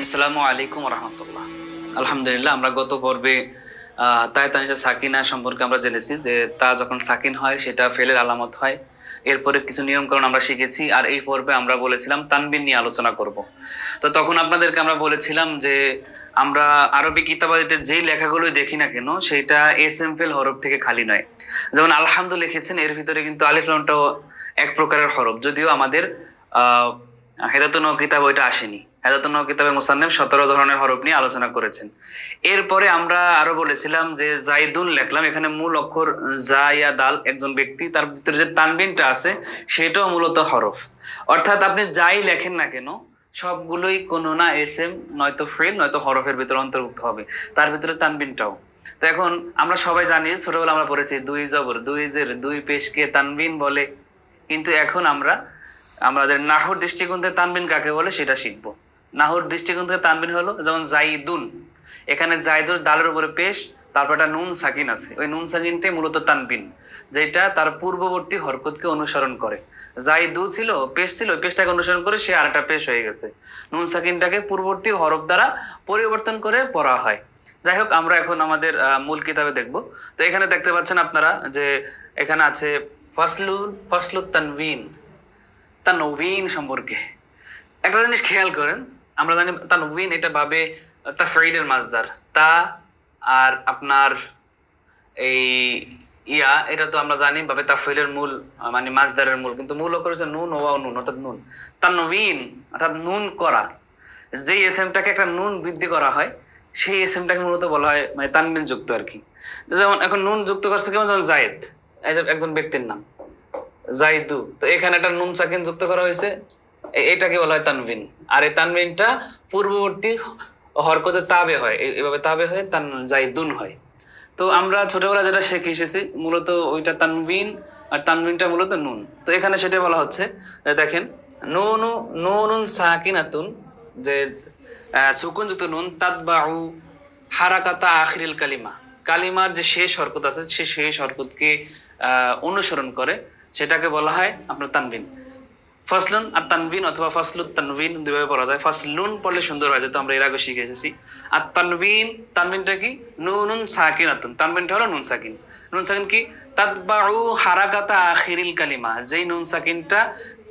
আসসালামু আলাইকুম রহমতুল্লাহ। আলহামদুলিল্লাহ, আমরা গত পর্বে তায় তানিসা সাকিনা সম্পর্কে আমরা জেনেছি যে তা যখন সাকিন হয় সেটা ফেলের আলামত হয়। এরপরে কিছু নিয়মকানুন আমরা শিখেছি, আর এই পর্বে আমরা বলেছিলাম তানবিন নিয়ে আলোচনা করব। তো তখন আপনাদেরকে আমরা বলেছিলাম যে আমরা আরবি কিতাবাদিতে যেই লেখাগুলোই দেখি না কেন সেটা এস এম ফেল হরফ থেকে খালি নয়। যেমন আলহামদু লিখেছেন, এর ভিতরে কিন্তু আলিফ লামটাও এক প্রকারের হরফ, যদিও আমাদের আহ হেদাতুন কিতাব ওইটা আসেনি। হেদাতুন কিতাবের মুসান্নিফ 17 ধরনের হরফ নিয়ে আলোচনা করেছেন। এরপরে আমরা আরো বলেছিলাম যে জাইদুন লিখলাম, এখানে মূল অক্ষর জা ইয়া দাল, একজন ব্যক্তি, তার ভিতরে যে তানবিনটা আছে সেটাও মূলত হরফ। অর্থাৎ আপনি যাই লেখেন না কেন সবগুলোই কোনো না এস এম, নয়তো ফেল, নয়তো হরফের ভিতরে অন্তর্ভুক্ত হবে, তার ভিতরে তানবিনটাও। তো এখন আমরা সবাই জানি, ছোটবেলা আমরা পড়েছি দুই জবর দুই জের দুই পেশকে তানবিন বলে, কিন্তু এখন আমরা আমাদের নাহর দৃষ্টিকোণ থেকে তানবিন কাকে বলে সেটা শিখবো। নাহর দৃষ্টিকোণ থেকে তানবিন হলো যেমন জাইদুন, এখানে জাইদুর দালের উপরে পেশ, তারপর একটা নুন সাকিন আছে, ওই নুন সাকিনটাই মূলত তানবিন, যেটা তার পূর্ববর্তী হরকতকে অনুসরণ করে। জাইদু ছিল, পেশ ছিল, ওই পেশটাকে অনুসরণ করে সে আর একটা পেশ হয়ে গেছে। নুন সাকিনটাকে পূর্ববর্তী হরফ দ্বারা পরিবর্তন করে পড়া হয়। যাই হোক, আমরা এখন আমাদের মূল কিতাবে দেখব। তো এখানে দেখতে পাচ্ছেন আপনারা যে এখানে আছে ফসলুত তানবিন, তানবিন সম্পর্কে একটা জিনিস খেয়াল করেন। আমরা জানি তানবিন এটা ভাবে তাফঈলের মাসদার, তা আর আপনার এই এটা তো আমরা জানি ভাবে তাফঈলের মূল, মানে মাসদারের মূল, কিন্তু মূল অক্ষর হচ্ছে নুন, ওয়াও নুন, অর্থাৎ নুন। তানবিন অর্থাৎ নুন করা, যেই এসএমটাকে একটা নুন বৃদ্ধি করা হয় সেই এসএমটাকে মূলত বলা হয় মানে তানবিন যুক্ত আর কি। যেমন এখন নুন যুক্ত করছে কেমন, যেমন জায়েদ, একজন ব্যক্তির নাম জাইদু, তো এখানে একটা নুন সাকিন যুক্ত করা হয়েছে, এটাকে বলা হয় তানবিন। আর এই তানবিনটা পূর্ববর্তী হরকতে তাবে হয়, এভাবে তাবে হয়ে তান জাইদুন হয়। তো আমরা ছোটবেলা যেটা শিখে এসেছি মূলত ওইটা তানবিন, আর তানবিনটা মূলত নুন। তো এখানে সেটা বলা হচ্ছে, দেখেন নুন নুন সাকিনাতুন, যে সুকুনযুক্ত নুন, তাতবাউ হারাকাতা আখিরিল কালিমা, কালিমার যে শেষ হরকত আছে সে শেষ হরকতকে অনুসরণ করে, সেটাকে বলা হয় আপনার তানবিন। ফসলুন আর তানবিন অথবা ফসলুত তানবিন দুইভাবে পড়া যায়। ফসলুন পড়লে সুন্দর হয়, যেহেতু আমরা এর আগে শিখে এসেছি। আর তানবিন, তানবিনটা কি নুন সাকিনাতুন, তানবিনটা হলো নুন সাকিন। নুন সাকিন কি তাতবাউ হারাকাতা আখিরিল কালিমা, যেই নুন সাকিনটা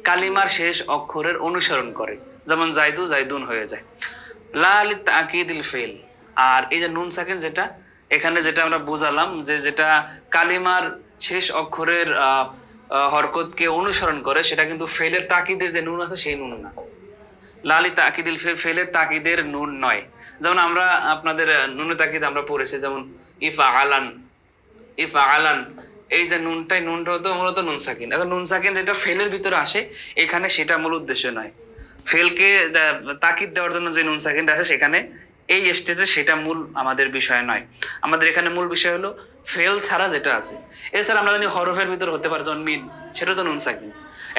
কালিমার শেষ অক্ষরের অনুসরণ করে, যেমন জাইদু জাইদুন হয়ে যায়। লা লিতাকিদিল ফেল, আর এই যে নুন সাকিন যেটা এখানে যেটা আমরা বুঝালাম যে যেটা কালিমার শেষ অক্ষরের হরকতকে অনুসরণ করে, সেটা কিন্তু ফেলের তাকিদের যে নুন আছে সেই নুন না। লালি তাকিদিল ফেলের তাকিদের নুন নয়। যেমন আমরা আপনাদের নুনে তাকিদ আমরা পড়েছি, যেমন ইফা আলান, ইফা আলান, এই যে নুনটা হতো মূলত নুন সাকিন। এখন নুন সাকিন যেটা ফেলের ভিতরে আসে এখানে সেটা মূল উদ্দেশ্য নয়। ফেলকে তাকিদ দেওয়ার জন্য যে নুন সাকিনটা আসে সেখানে এই স্টেজে সেটা মূল আমাদের বিষয় নয়। আমাদের এখানে মূল বিষয় হলো ফেল ছাড়া যেটা আছে। এছাড়া আমরা জানি হরফের ভিতর হতে পারে যেমন মিন, সেটা তো নুন সাকিন।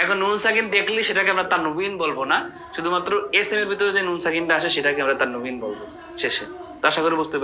এখন নুন সাকিন দেখলে সেটাকে আমরা তানবিন বলবো না, শুধুমাত্র এস এম এর ভিতরে যে নুন সাকিনটা আসে সেটাকে আমরা তানবিন বলবো শেষে। তো আশা করি বুঝতে